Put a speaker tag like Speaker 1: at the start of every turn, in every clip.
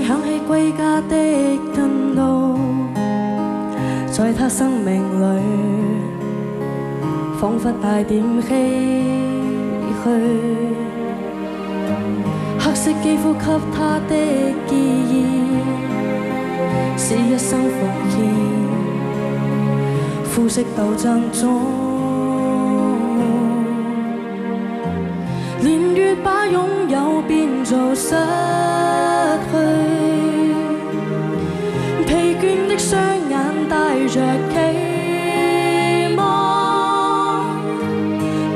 Speaker 1: 響起歸家的近路，在他生命裏，彷彿帶點唏噓。黑色肌膚給他的意義，是一生奉獻。膚色鬥爭中，年月把擁有變做失去，疲倦的雙眼帶着期望，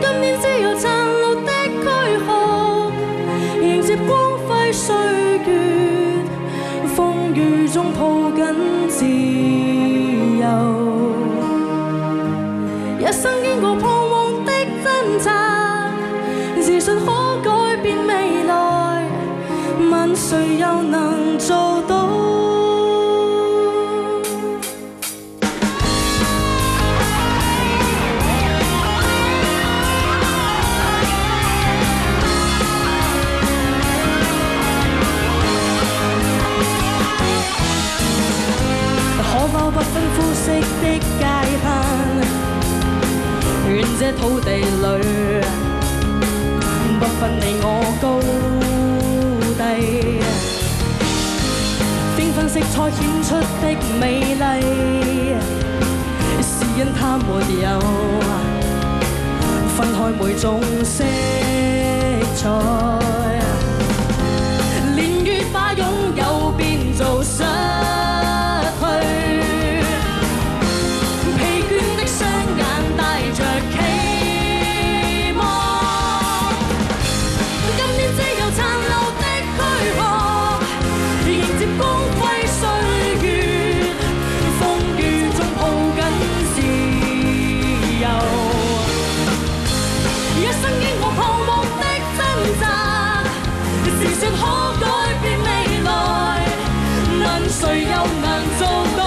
Speaker 1: 今年只有殘留的軀殼，迎接光輝歲月，風雨中抱緊自由。一生經過彷徨的掙扎，自信可改變未來，問誰又能做到？可否不分膚色的界限？願這土地裏不分你我高低，繽紛色彩顯出的美麗，是因它沒有分開每種色彩。年月把擁有變做失去，疲倦的雙眼帶着期望，今年只有殘留的軀殼，迎接光輝歲月，風雨中抱緊自由。一生經過彷徨的掙扎，自信可改變未來，問誰又能做到？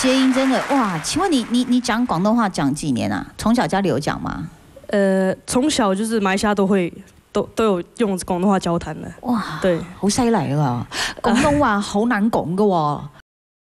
Speaker 2: 接音真的哇！請問你講廣東話講幾年啊？從小家裡有講嗎？
Speaker 1: 從小就是馬來西亞都有用廣東話交談的。
Speaker 2: 哇，
Speaker 1: 對，
Speaker 2: 好犀利㗎！廣東話好難講㗎喎。